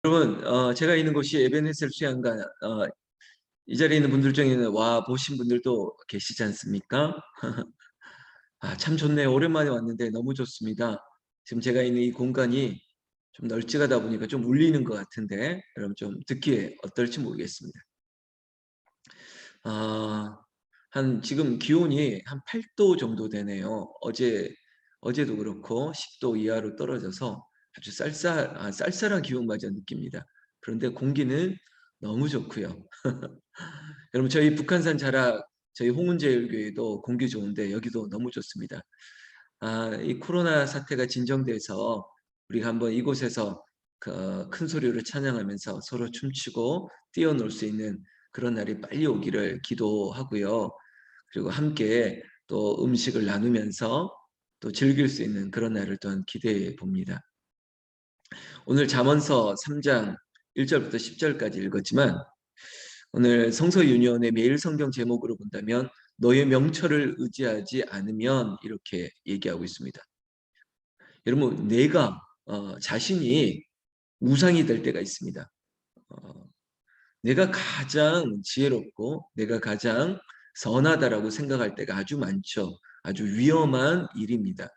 여러분, 제가 있는 곳이 에베네셀 수양관, 이 자리에 있는 분들 중에는 와 보신 분들도 계시지 않습니까? 참 좋네요. 오랜만에 왔는데 너무 좋습니다. 지금 제가 있는 이 공간이 좀 널찍하다 보니까 좀 울리는 것 같은데 여러분 좀 듣기에 어떨지 모르겠습니다. 아, 지금 기온이 한 8도 정도 되네요. 어제도 그렇고 10도 이하로 떨어져서 아주 쌀쌀한 기온마저 느낍니다. 그런데 공기는 너무 좋고요. 여러분 저희 북한산 자락 저희 홍은제일교회도 공기 좋은데 여기도 너무 좋습니다. 이 코로나 사태가 진정돼서 우리가 한번 이곳에서 그큰 소리로 찬양하면서 서로 춤추고 뛰어놀 수 있는 그런 날이 빨리 오기를 기도하고요. 그리고 함께 또 음식을 나누면서 또 즐길 수 있는 그런 날을 또한 기대해 봅니다. 오늘 잠언서 3장 1절부터 10절까지 읽었지만 오늘 성서윤희원의 매일 성경 제목으로 본다면 너의 명철을 의지하지 않으면 이렇게 얘기하고 있습니다. 여러분 내가 자신이 우상이 될 때가 있습니다. 어, 내가 가장 지혜롭고 내가 가장 선하다라고 생각할 때가 아주 많죠. 아주 위험한 일입니다.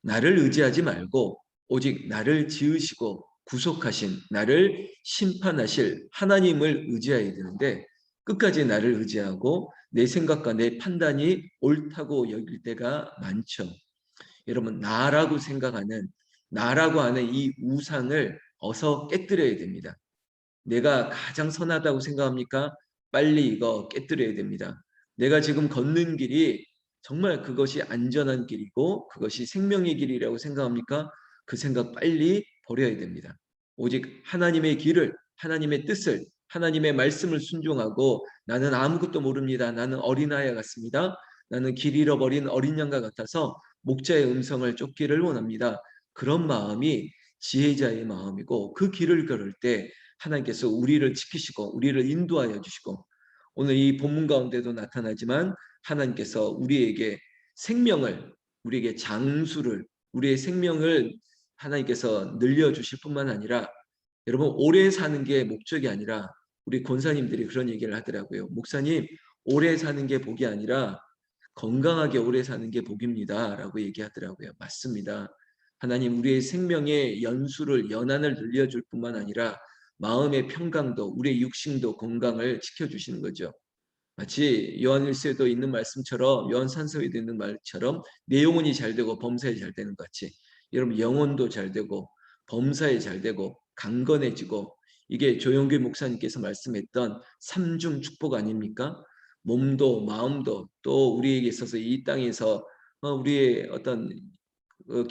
나를 의지하지 말고 오직 나를 지으시고 구속하신 나를 심판하실 하나님을 의지해야 되는데 끝까지 나를 의지하고 내 생각과 내 판단이 옳다고 여길 때가 많죠. 여러분 나라고 생각하는 나라고 하는 이 우상을 어서 깨뜨려야 됩니다. 내가 가장 선하다고 생각합니까? 빨리 이거 깨뜨려야 됩니다. 내가 지금 걷는 길이 정말 그것이 안전한 길이고 그것이 생명의 길이라고 생각합니까? 그 생각 빨리 버려야 됩니다. 오직 하나님의 길을, 하나님의 뜻을, 하나님의 말씀을 순종하고 나는 아무것도 모릅니다. 나는 어린아이 같습니다. 나는 길 잃어버린 어린 양과 같아서 목자의 음성을 쫓기를 원합니다. 그런 마음이 지혜자의 마음이고 그 길을 걸을 때 하나님께서 우리를 지키시고 우리를 인도하여 주시고 오늘 이 본문 가운데도 나타나지만 하나님께서 우리에게 생명을 우리에게 장수를 우리의 생명을 하나님께서 늘려주실 뿐만 아니라 여러분 오래 사는 게 목적이 아니라 우리 권사님들이 그런 얘기를 하더라고요. 목사님 오래 사는 게 복이 아니라 건강하게 오래 사는 게 복입니다 라고 얘기하더라고요. 맞습니다. 하나님 우리의 생명의 연한을 늘려줄 뿐만 아니라 마음의 평강도 우리의 육신도 건강을 지켜주시는 거죠. 마치 요한일서에도 있는 말씀처럼 요한산서에도 있는 말처럼 내 영혼이 잘 되고 범사에 잘 되는 것 같이 여러분 영혼도 잘 되고 범사에 잘 되고 강건해지고 이게 조영규 목사님께서 말씀했던 삼중 축복 아닙니까? 몸도 마음도 또 우리에게 있어서 이 땅에서 우리의 어떤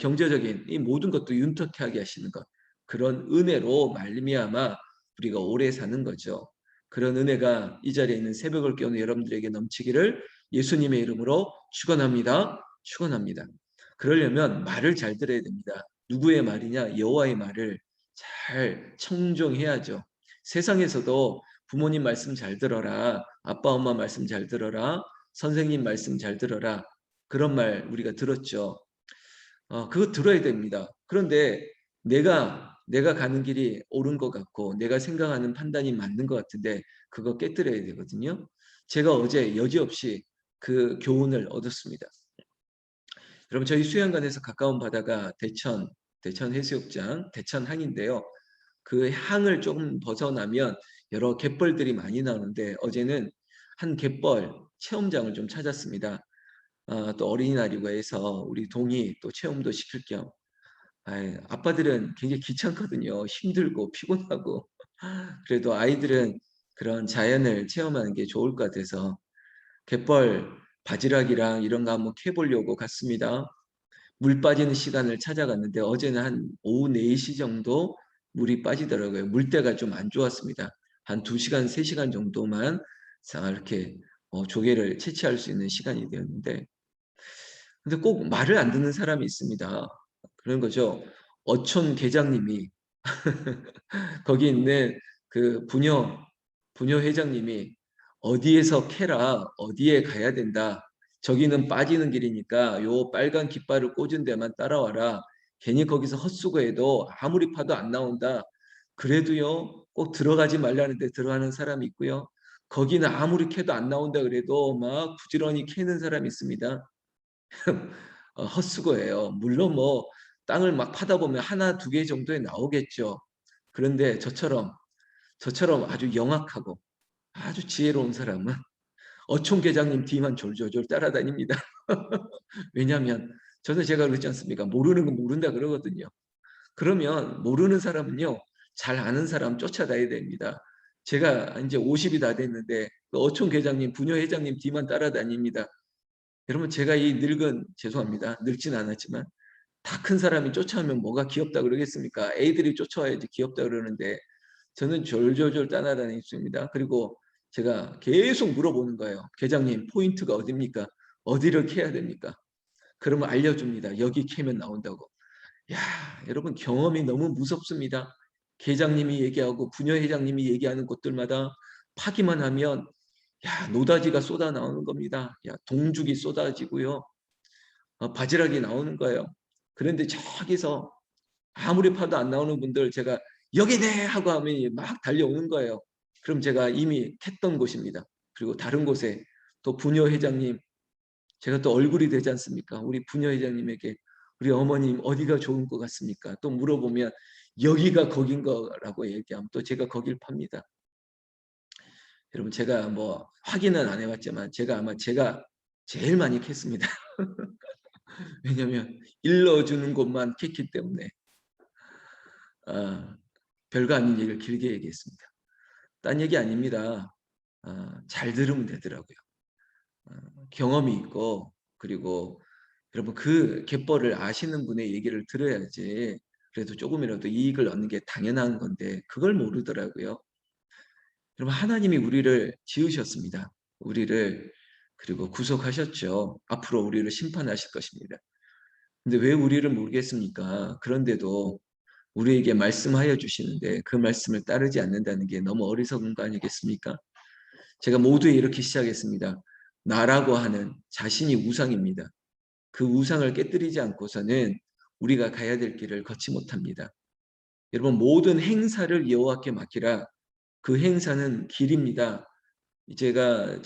경제적인 이 모든 것도 윤택하게 하시는 것 그런 은혜로 말미암아 우리가 오래 사는 거죠. 그런 은혜가 이 자리에 있는 새벽을 깨우는 여러분들에게 넘치기를 예수님의 이름으로 축원합니다. 축원합니다. 그러려면 말을 잘 들어야 됩니다. 누구의 말이냐? 여호와의 말을 잘 청종해야죠. 세상에서도 부모님 말씀 잘 들어라. 아빠 엄마 말씀 잘 들어라. 선생님 말씀 잘 들어라. 그런 말 우리가 들었죠. 그거 들어야 됩니다. 그런데 내가 가는 길이 옳은 것 같고 내가 생각하는 판단이 맞는 것 같은데 그거 깨뜨려야 되거든요. 제가 어제 여지없이 그 교훈을 얻었습니다. 여러분 저희 수영관에서 가까운 바다가 대천 해수욕장, 대천항인데요. 그 항을 조금 벗어나면 여러 갯벌들이 많이 나오는데 어제는 한 갯벌 체험장을 좀 찾았습니다. 또 어린이날이고 해서 우리 동이 또 체험도 시킬 겸 아빠들은 굉장히 귀찮거든요. 힘들고 피곤하고 그래도 아이들은 그런 자연을 체험하는 게 좋을 것 같아서 갯벌 바지락이랑 이런 거 한번 캐보려고 갔습니다. 물 빠지는 시간을 찾아갔는데 어제는 한 오후 4시 정도 물이 빠지더라고요. 물때가 좀 안 좋았습니다. 한 2시간, 3시간 정도만 이렇게 조개를 채취할 수 있는 시간이 되었는데 근데 꼭 말을 안 듣는 사람이 있습니다. 그런 거죠. 어촌 계장님이 거기 있는 그 부녀 회장님이 어디에서 캐라 어디에 가야 된다. 저기는 빠지는 길이니까 요 빨간 깃발을 꽂은 데만 따라와라. 괜히 거기서 헛수고해도 아무리 파도 안 나온다. 그래도요, 꼭 들어가지 말라는데 들어가는 사람이 있고요. 거기는 아무리 캐도 안 나온다 그래도 막 부지런히 캐는 사람이 있습니다. 헛수고예요. 물론 뭐 땅을 막 파다 보면 하나, 두 개 정도에 나오겠죠. 그런데 저처럼 아주 영악하고 아주 지혜로운 사람은 어촌계장님 뒤만 졸졸졸 따라다닙니다. 왜냐하면 저는 제가 그러지 않습니까? 모르는 건 모른다 그러거든요. 그러면 모르는 사람은요, 잘 아는 사람 쫓아다녀야 됩니다. 제가 이제 50이 다 됐는데 그 어촌계장님, 부녀회장님 뒤만 따라다닙니다. 여러분 제가 이 늙은, 죄송합니다. 늙진 않았지만 다 큰 사람이 쫓아오면 뭐가 귀엽다 그러겠습니까? 애들이 쫓아와야지 귀엽다 그러는데 저는 졸졸졸 따라다녔습니다. 그리고 제가 계속 물어보는 거예요. 계장님 포인트가 어딥니까? 어디를 캐야 됩니까? 그러면 알려줍니다. 여기 캐면 나온다고. 야, 여러분 경험이 너무 무섭습니다. 계장님이 얘기하고 부녀회장님이 얘기하는 곳들마다 파기만 하면 야, 노다지가 쏟아 나오는 겁니다. 야, 동죽이 쏟아지고요. 바지락이 나오는 거예요. 그런데 저기서 아무리 파도 안 나오는 분들 제가 여기네 하고 하면 막 달려오는 거예요. 그럼 제가 이미 캤던 곳입니다. 그리고 다른 곳에 또 부녀회장님, 제가 또 얼굴이 되지 않습니까? 우리 부녀회장님에게 우리 어머님 어디가 좋은 것 같습니까? 또 물어보면 여기가 거긴 거라고 얘기하면 또 제가 거길 팝니다. 여러분 제가 뭐 확인은 안 해봤지만 제가 아마 제가 제일 많이 캤습니다. 왜냐하면 일러주는 곳만 캤기 때문에. 별거 아닌 얘기를 길게 얘기했습니다. 딴 얘기 아닙니다. 잘 들으면 되더라고요. 경험이 있고 그리고 여러분 그 갯벌을 아시는 분의 얘기를 들어야지 그래도 조금이라도 이익을 얻는 게 당연한 건데 그걸 모르더라고요. 여러분 하나님이 우리를 지으셨습니다. 우리를 그리고 구속하셨죠. 앞으로 우리를 심판하실 것입니다. 근데 왜 우리를 모르겠습니까? 그런데도 우리에게 말씀하여 주시는데 그 말씀을 따르지 않는다는 게 너무 어리석은 거 아니겠습니까? 제가 모두에 이렇게 시작했습니다. 나라고 하는 자신이 우상입니다. 그 우상을 깨뜨리지 않고서는 우리가 가야 될 길을 걷지 못합니다. 여러분 모든 행사를 여호와께 맡기라. 그 행사는 길입니다. 제가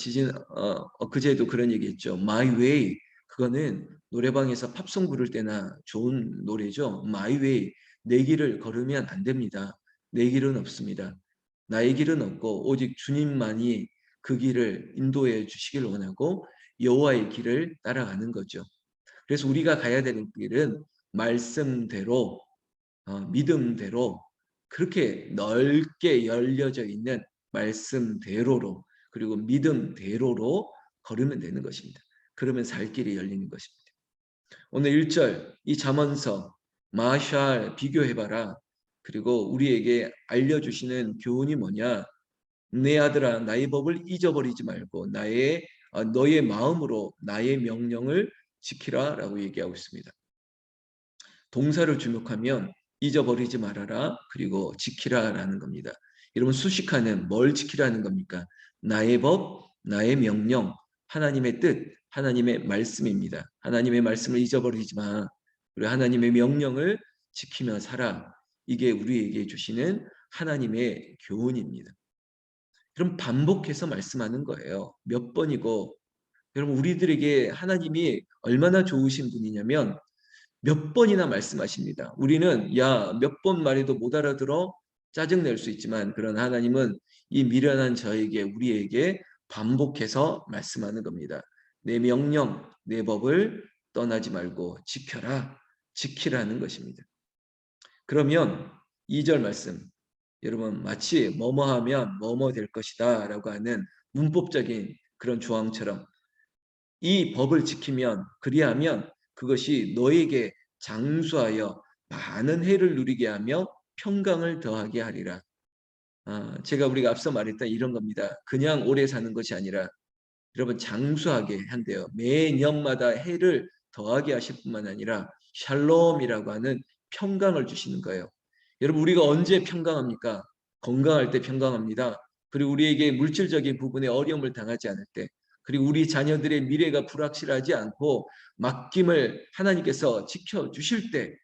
그제도 그런 얘기했죠. My Way 그거는 노래방에서 팝송 부를 때나 좋은 노래죠. My Way 내 길을 걸으면 안 됩니다. 내 길은 없습니다. 나의 길은 없고 오직 주님만이 그 길을 인도해 주시길 원하고 여호와의 길을 따라가는 거죠. 그래서 우리가 가야 되는 길은 말씀대로 믿음대로 그렇게 넓게 열려져 있는 말씀대로로 그리고 믿음대로로 걸으면 되는 것입니다. 그러면 살 길이 열리는 것입니다. 오늘 1절 이 잠언서 마샬 비교해봐라. 그리고 우리에게 알려주시는 교훈이 뭐냐. 내 아들아 나의 법을 잊어버리지 말고 너의 마음으로 나의 명령을 지키라 라고 얘기하고 있습니다. 동사를 주목하면 잊어버리지 말아라 그리고 지키라 라는 겁니다. 여러분 수식하는 뭘 지키라는 겁니까? 나의 법, 나의 명령, 하나님의 뜻, 하나님의 말씀입니다. 하나님의 말씀을 잊어버리지 마. 그리고 하나님의 명령을 지키며 살아. 이게 우리에게 주시는 하나님의 교훈입니다. 그럼 반복해서 말씀하는 거예요. 몇 번이고 여러분 우리들에게 하나님이 얼마나 좋으신 분이냐면 몇 번이나 말씀하십니다. 우리는 야, 몇 번 말해도 못 알아들어 짜증낼 수 있지만 그런 하나님은 이 미련한 저에게 우리에게 반복해서 말씀하는 겁니다. 내 명령, 내 법을 떠나지 말고 지켜라. 지키라는 것입니다. 그러면 2절 말씀 여러분 마치 뭐뭐 하면 뭐뭐 될 것이다 라고 하는 문법적인 그런 조항처럼 이 법을 지키면 그리하면 그것이 너에게 장수하여 많은 해를 누리게 하며 평강을 더하게 하리라. 제가 우리가 앞서 말했던 이런 겁니다. 그냥 오래 사는 것이 아니라 여러분 장수하게 한대요. 매년마다 해를 더하게 하실 뿐만 아니라 샬롬이라고 하는 평강을 주시는 거예요. 여러분 우리가 언제 평강합니까? 건강할 때 평강합니다. 그리고 우리에게 물질적인 부분에 어려움을 당하지 않을 때 그리고 우리 자녀들의 미래가 불확실하지 않고 맡김을 하나님께서 지켜주실 때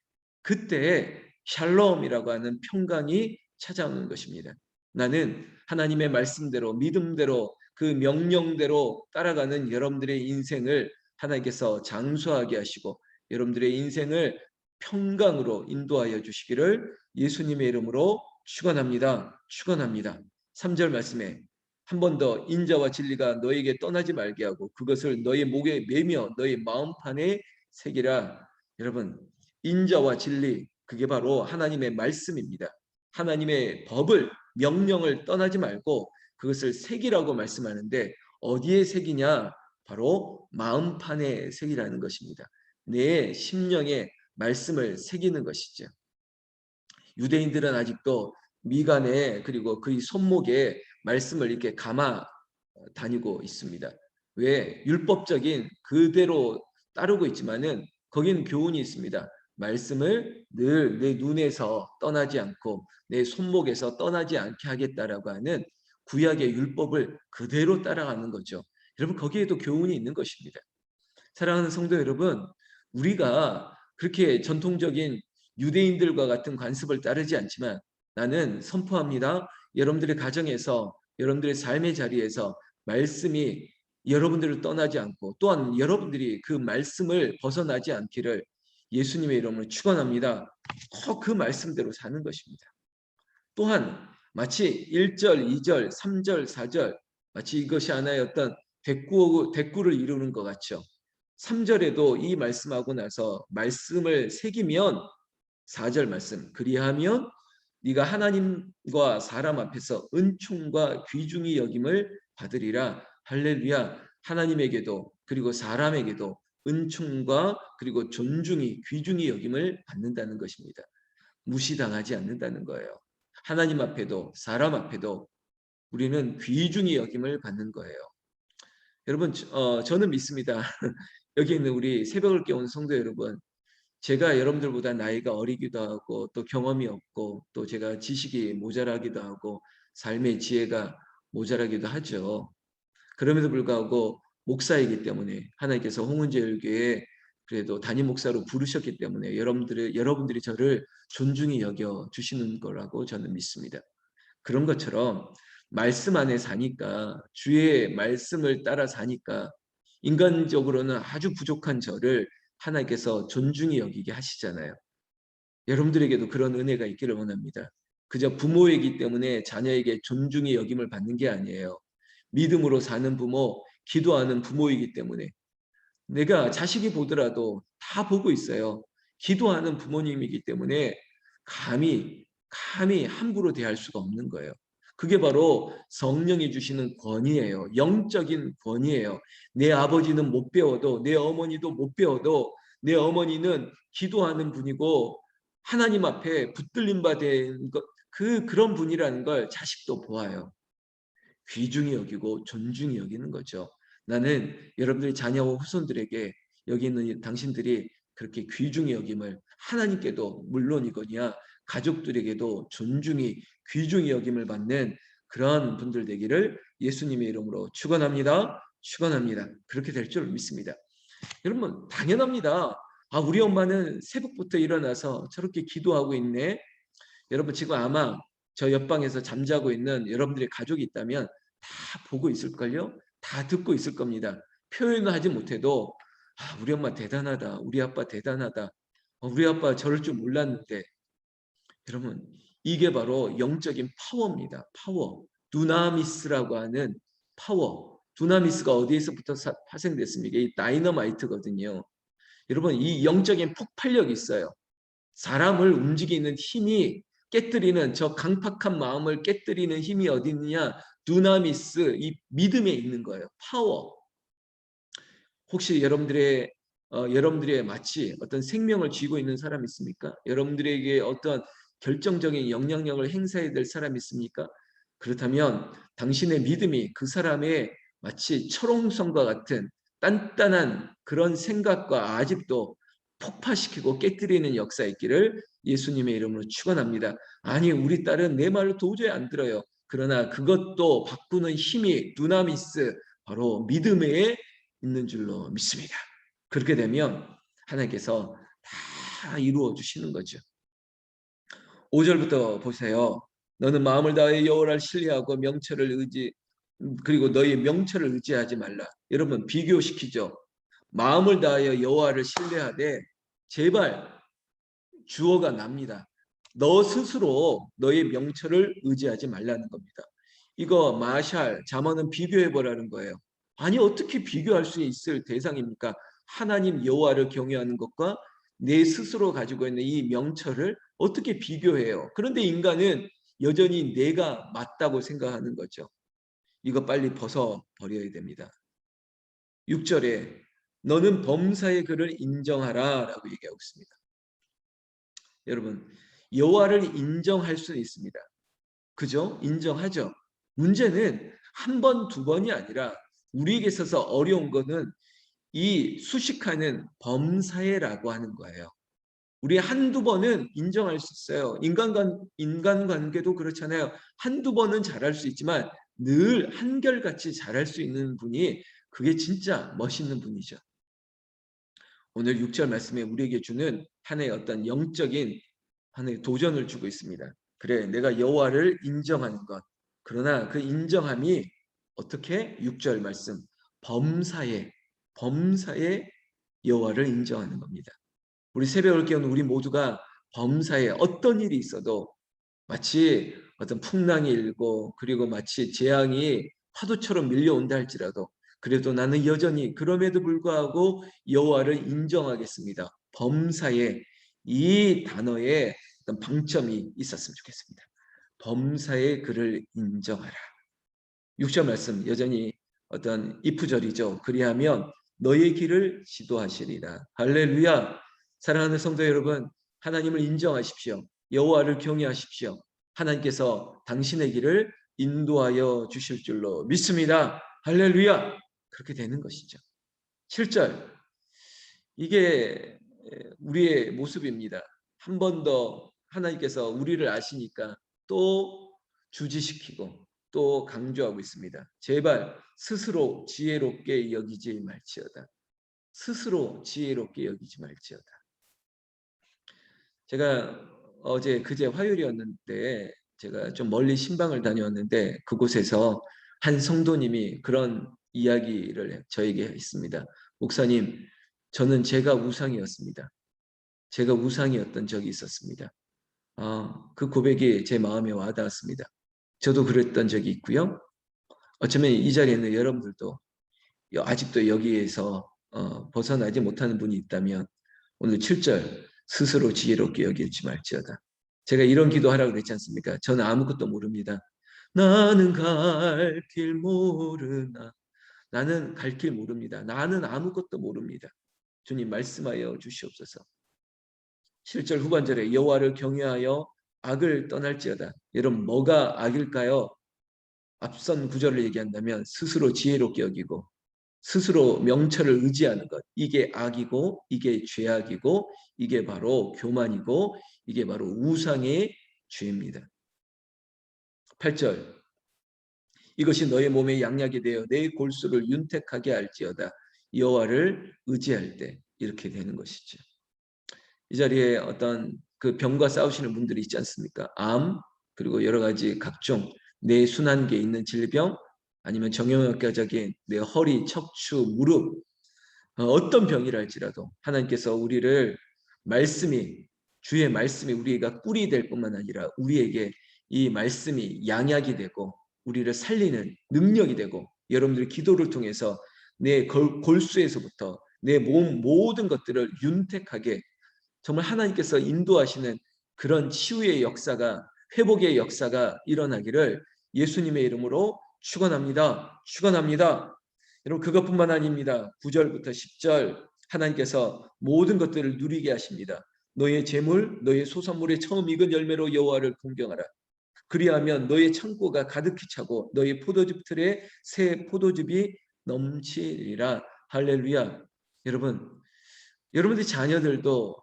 그때 샬롬이라고 하는 평강이 찾아오는 것입니다. 나는 하나님의 말씀대로 믿음대로 그 명령대로 따라가는 여러분들의 인생을 하나님께서 장수하게 하시고 여러분들의 인생을 평강으로 인도하여 주시기를 예수님의 이름으로 축원합니다. 축원합니다. 3절 말씀에 한 번 더 인자와 진리가 너에게 떠나지 말게 하고 그것을 너의 목에 매며 너의 마음판에 새기라. 여러분, 인자와 진리 그게 바로 하나님의 말씀입니다. 하나님의 법을 명령을 떠나지 말고 그것을 새기라고 말씀하는데 어디에 새기냐? 바로 마음판에 새기라는 것입니다. 내 심령에 말씀을 새기는 것이죠. 유대인들은 아직도 미간에 그리고 그의 손목에 말씀을 이렇게 감아 다니고 있습니다. 왜? 율법적인 그대로 따르고 있지만은 거기는 교훈이 있습니다. 말씀을 늘 내 눈에서 떠나지 않고 내 손목에서 떠나지 않게 하겠다라고 하는 구약의 율법을 그대로 따라가는 거죠. 여러분 거기에도 교훈이 있는 것입니다. 사랑하는 성도 여러분, 우리가 그렇게 전통적인 유대인들과 같은 관습을 따르지 않지만 나는 선포합니다. 여러분들의 가정에서 여러분들의 삶의 자리에서 말씀이 여러분들을 떠나지 않고 또한 여러분들이 그 말씀을 벗어나지 않기를 예수님의 이름으로 축원합니다. 꼭 그 말씀대로 사는 것입니다. 또한 마치 1절, 2절, 3절, 4절 마치 이것이 하나의 어떤 대꾸를 이루는 것 같죠. 3절에도 이 말씀하고 나서 말씀을 새기면 4절 말씀 그리하면 네가 하나님과 사람 앞에서 은총과 귀중히 여김을 받으리라. 할렐루야. 하나님에게도 그리고 사람에게도 은총과 그리고 존중이 귀중히 여김을 받는다는 것입니다. 무시당하지 않는다는 거예요. 하나님 앞에도 사람 앞에도 우리는 귀중히 여김을 받는 거예요. 여러분 저는 믿습니다. 여기 있는 우리 새벽을 깨운 성도 여러분, 제가 여러분들보다 나이가 어리기도 하고 또 경험이 없고 또 제가 지식이 모자라기도 하고 삶의 지혜가 모자라기도 하죠. 그럼에도 불구하고 목사이기 때문에 하나님께서 홍은제일교회 그래도 담임 목사로 부르셨기 때문에 여러분들이 저를 존중히 여겨 주시는 거라고 저는 믿습니다. 그런 것처럼 말씀 안에 사니까 주의 말씀을 따라 사니까 인간적으로는 아주 부족한 저를 하나님께서 존중히 여기게 하시잖아요. 여러분들에게도 그런 은혜가 있기를 원합니다. 그저 부모이기 때문에 자녀에게 존중의 여김을 받는 게 아니에요. 믿음으로 사는 부모, 기도하는 부모이기 때문에 내가 자식이 보더라도 다 보고 있어요. 기도하는 부모님이기 때문에 감히 함부로 대할 수가 없는 거예요. 그게 바로 성령이 주시는 권위예요. 영적인 권위예요. 내 아버지는 못 배워도 내 어머니도 못 배워도 내 어머니는 기도하는 분이고 하나님 앞에 붙들림 받은 그런 분이라는 걸 자식도 보아요. 귀중히 여기고 존중히 여기는 거죠. 나는 여러분들의 자녀와 후손들에게 여기 있는 당신들이 그렇게 귀중히 여김을 하나님께도 물론이거니와 가족들에게도 존중히 귀중히 여김을 받는 그런 분들 되기를 예수님의 이름으로 축원합니다. 축원합니다. 그렇게 될 줄 믿습니다. 여러분 당연합니다. 아 우리 엄마는 새벽부터 일어나서 저렇게 기도하고 있네. 여러분 지금 아마 저 옆방에서 잠자고 있는 여러분들의 가족이 있다면 다 보고 있을걸요? 다 듣고 있을 겁니다. 표현을 하지 못해도 아, 우리 엄마 대단하다. 우리 아빠 대단하다. 우리 아빠 저럴 줄 몰랐는데 여러분 이게 바로 영적인 파워입니다. 파워. 두나미스라고 하는 파워. 두나미스가 어디에서부터 파생됐습니까? 이 다이너마이트거든요. 여러분 이 영적인 폭발력이 있어요. 사람을 움직이는 힘이 깨뜨리는 저 강팍한 마음을 깨뜨리는 힘이 어디 있느냐? 두나미스, 이 믿음에 있는 거예요. 파워. 혹시 여러분들의 마치 어떤 생명을 쥐고 있는 사람 있습니까? 여러분들에게 어떤 결정적인 영향력을 행사해야 될 사람 있습니까? 그렇다면 당신의 믿음이 그 사람의 마치 철옹성과 같은 단단한 그런 생각과 아직도 폭파시키고 깨뜨리는 역사 있기를 예수님의 이름으로 축원합니다. 아니 우리 딸은 내 말을 도저히 안 들어요. 그러나 그것도 바꾸는 힘이 두나미스 바로 믿음에 있는 줄로 믿습니다. 그렇게 되면 하나님께서 다 이루어 주시는 거죠. 5절부터 보세요. 너는 마음을 다하여 여호와를 신뢰하고 명철을 그리고 너의 명철을 의지하지 말라. 여러분 비교시키죠. 마음을 다하여 여호와를 신뢰하되 제발 주어가 납니다. 너 스스로 너의 명철을 의지하지 말라는 겁니다. 이거 마샬 잠언은 비교해 보라는 거예요. 아니 어떻게 비교할 수 있을 대상입니까? 하나님 여호와를 경외하는 것과 내 스스로 가지고 있는 이 명철을 어떻게 비교해요? 그런데 인간은 여전히 내가 맞다고 생각하는 거죠. 이거 빨리 벗어 버려야 됩니다. 6절에 너는 범사의 그를 인정하라 라고 얘기하고 있습니다. 여러분 여호와를 인정할 수는 있습니다. 그죠? 인정하죠. 문제는 한 번, 두 번이 아니라 우리에게 있어서 어려운 거는 이 수식하는 범사에라고 하는 거예요. 우리 한두 번은 인정할 수 있어요. 인간관계도 그렇잖아요. 한두 번은 잘할 수 있지만 늘 한결같이 잘할 수 있는 분이 그게 진짜 멋있는 분이죠. 오늘 6절 말씀에 우리에게 주는 하나의 어떤 영적인 하나의 도전을 주고 있습니다. 그래, 내가 여호와를 인정하는 것. 그러나 그 인정함이 어떻게? 6절 말씀. 범사에 여호와를 인정하는 겁니다. 우리 새벽을 깨우는 우리 모두가 범사에 어떤 일이 있어도 마치 어떤 풍랑이 일고 그리고 마치 재앙이 파도처럼 밀려온다 할지라도 그래도 나는 여전히 그럼에도 불구하고 여호와를 인정하겠습니다. 범사에 이 단어에 어떤 방점이 있었으면 좋겠습니다. 범사에 그를 인정하라. 6절 말씀 여전히 어떤 이프절이죠. 그리하면 너의 길을 지도하시리라. 할렐루야. 사랑하는 성도 여러분, 하나님을 인정하십시오. 여호와를 경외하십시오. 하나님께서 당신의 길을 인도하여 주실 줄로 믿습니다. 할렐루야. 그렇게 되는 것이죠. 7절. 이게 우리의 모습입니다. 한 번 더 하나님께서 우리를 아시니까 또 주지시키고 또 강조하고 있습니다. 제발 스스로 지혜롭게 여기지 말지어다. 스스로 지혜롭게 여기지 말지어다. 제가 그제 화요일이었는데 제가 좀 멀리 신방을 다녀왔는데 그곳에서 한 성도님이 그런 이야기를 저에게 했습니다. 목사님, 저는 제가 우상이었습니다. 제가 우상이었던 적이 있었습니다. 그 고백이 제 마음에 와닿았습니다. 저도 그랬던 적이 있고요. 어쩌면 이 자리에 있는 여러분들도 아직도 여기에서 벗어나지 못하는 분이 있다면 오늘 7절 스스로 지혜롭게 여기지 말지어다. 제가 이런 기도하라고 그랬지 않습니까? 저는 아무것도 모릅니다. 나는 갈 길 모르나. 나는 갈 길 모릅니다. 나는 아무것도 모릅니다. 주님 말씀하여 주시옵소서. 7절 후반절에 여호와를 경외하여 악을 떠날지어다. 여러분 뭐가 악일까요? 앞선 구절을 얘기한다면 스스로 지혜롭게 여기고 스스로 명철을 의지하는 것. 이게 악이고 이게 죄악이고 이게 바로 교만이고 이게 바로 우상의 죄입니다. 8절 이것이 너의 몸에 양약이 되어 내 골수를 윤택하게 할지어다. 여호와를 의지할 때 이렇게 되는 것이죠. 이 자리에 어떤 그 병과 싸우시는 분들이 있지 않습니까? 암 그리고 여러 가지 각종 뇌 순환계에 있는 질병 아니면 정형외과적인 내 허리, 척추, 무릎 어떤 병이랄지라도 하나님께서 우리를 말씀이 주의 말씀이 우리가 꿀이 될 뿐만 아니라 우리에게 이 말씀이 양약이 되고 우리를 살리는 능력이 되고 여러분들의 기도를 통해서 내 골수에서부터 내 몸 모든 것들을 윤택하게 정말 하나님께서 인도하시는 그런 치유의 역사가 회복의 역사가 일어나기를 예수님의 이름으로 축원합니다. 축원합니다. 여러분 그것뿐만 아닙니다. 9절부터 10절 하나님께서 모든 것들을 누리게 하십니다. 너의 재물, 너의 소산물의 처음 익은 열매로 여호와를 공경하라. 그리하면 너의 창고가 가득히 차고 너의 포도즙 틀에 새 포도즙이 넘치리라. 할렐루야. 여러분, 여러분들의 자녀들도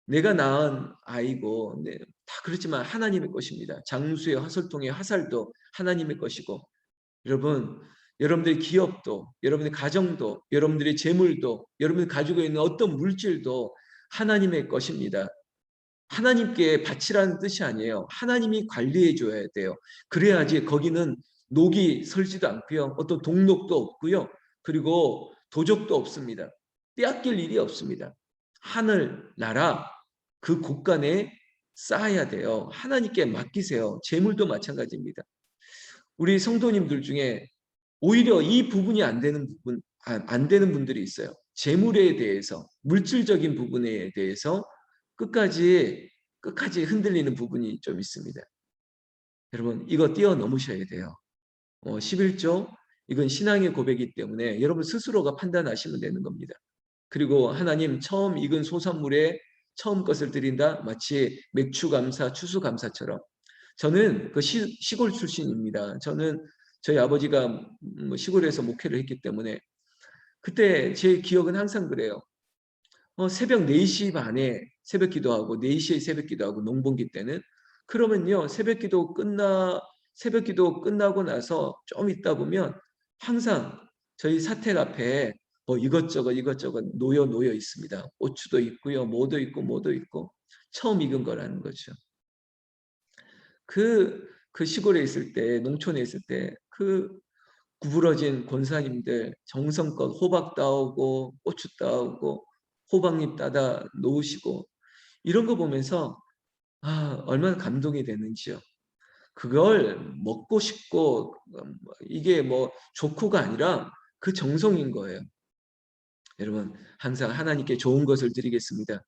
내가 낳은 아이고 다 그렇지만 하나님의 것입니다. 장수의 화살통의 화살도 하나님의 것이고 여러분 여러분들의 기업도 여러분의 가정도 여러분들의 재물도 여러분이 가지고 있는 어떤 물질도 하나님의 것입니다. 하나님께 바치라는 뜻이 아니에요. 하나님이 관리해 줘야 돼요. 그래야지 거기는 녹이 설지도 않고요. 어떤 동록도 없고요. 그리고 도적도 없습니다. 빼앗길 일이 없습니다. 하늘 나라 그 곳간에 쌓아야 돼요. 하나님께 맡기세요. 재물도 마찬가지입니다. 우리 성도님들 중에 오히려 이 부분이 안 되는 부분, 안 되는 분들이 있어요. 재물에 대해서, 물질적인 부분에 대해서 끝까지 흔들리는 부분이 좀 있습니다. 여러분, 이거 뛰어넘으셔야 돼요. 11조, 이건 신앙의 고백이기 때문에 여러분 스스로가 판단하시면 되는 겁니다. 그리고 하나님 처음 익은 소산물에 처음 것을 드린다. 마치 맥추감사, 추수감사처럼. 저는 그 시골 출신입니다. 저는 저희 아버지가 시골에서 목회를 했기 때문에 그때 제 기억은 항상 그래요. 새벽 4시 반에 새벽 기도하고 4시에 새벽 기도하고 농번기 때는 그러면요. 새벽 기도 끝나고 나서 좀 있다 보면 항상 저희 사택 앞에 뭐 이것저것 놓여 있습니다. 고추도 있고요. 뭐도 있고 처음 익은 거라는 거죠. 그 시골에 있을 때, 농촌에 있을 때, 그 구부러진 권사님들 정성껏 호박 따오고, 고추 따오고, 호박잎 따다 놓으시고, 이런 거 보면서, 얼마나 감동이 되는지요. 그걸 먹고 싶고, 이게 뭐 좋고가 아니라 그 정성인 거예요. 여러분, 항상 하나님께 좋은 것을 드리겠습니다.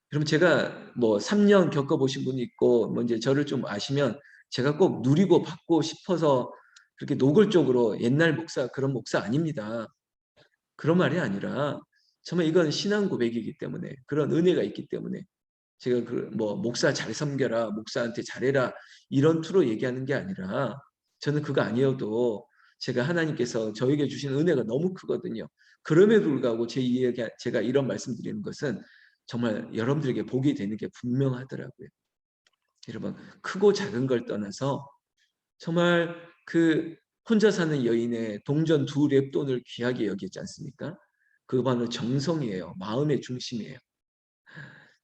그럼 제가 뭐 3년 겪어보신 분이 있고, 뭐 이제 저를 좀 아시면 제가 꼭 누리고 받고 싶어서 그렇게 노골적으로 옛날 목사, 그런 목사 아닙니다. 그런 말이 아니라 정말 이건 신앙 고백이기 때문에 그런 은혜가 있기 때문에 제가 그 뭐 목사 잘 섬겨라, 목사한테 잘해라 이런 투로 얘기하는 게 아니라 저는 그거 아니어도 제가 하나님께서 저에게 주신 은혜가 너무 크거든요. 그럼에도 불구하고 제가 이런 말씀드리는 것은 정말 여러분들에게 복이 되는 게 분명하더라고요. 여러분 크고 작은 걸 떠나서 정말 그 혼자 사는 여인의 동전 2렙돈을 귀하게 여기지 않습니까? 그거는 정성이에요. 마음의 중심이에요.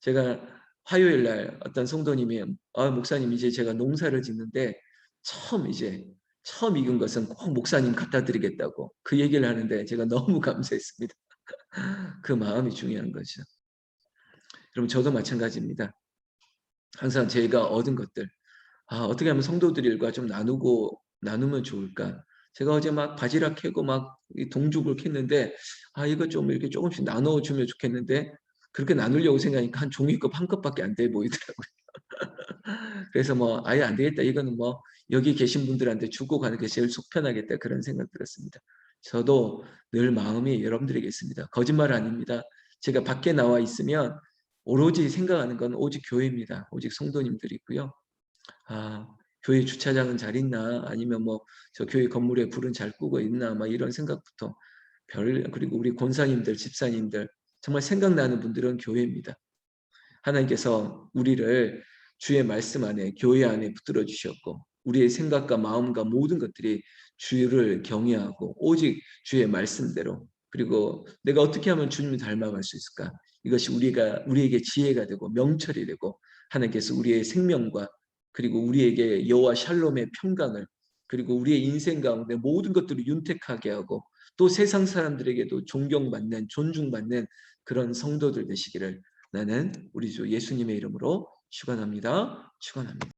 제가 화요일 날 어떤 성도님이 목사님 이제 제가 농사를 짓는데 처음 익은 것은 꼭 목사님 갖다 드리겠다고 그 얘기를 하는데 제가 너무 감사했습니다. 그 마음이 중요한 거죠. 그럼 저도 마찬가지입니다. 항상 제가 얻은 것들 어떻게 하면 성도들과 좀 나누면 좋을까? 제가 어제 막 바지락 캐고 막 동죽을 캤는데 이거 좀 이렇게 조금씩 나눠주면 좋겠는데 그렇게 나누려고 생각하니까 한 종이컵 한 컵밖에 안 돼 보이더라고요. 그래서 뭐 아예 안 되겠다. 이거는 뭐 여기 계신 분들한테 주고 가는 게 제일 속 편하겠다. 그런 생각 들었습니다. 저도 늘 마음이 여러분들에게 있습니다. 거짓말 아닙니다. 제가 밖에 나와 있으면 오로지 생각하는 건 오직 교회입니다. 오직 성도님들이고요. 아, 교회 주차장은 잘 있나? 아니면 뭐 저 교회 건물에 불은 잘 끄고 있나? 막 이런 생각부터 그리고 우리 권사님들, 집사님들 정말 생각나는 분들은 교회입니다. 하나님께서 우리를 주의 말씀 안에 교회 안에 붙들어 주셨고 우리의 생각과 마음과 모든 것들이 주를 경외하고 오직 주의 말씀대로 그리고 내가 어떻게 하면 주님을 닮아갈 수 있을까? 이것이 우리에게 지혜가 되고 명철이 되고 하나님께서 우리의 생명과 그리고 우리에게 여호와 샬롬의 평강을 그리고 우리의 인생 가운데 모든 것들을 윤택하게 하고 또 세상 사람들에게도 존경받는 존중받는 그런 성도들 되시기를 나는 우리 주 예수님의 이름으로 축원합니다. 축원합니다.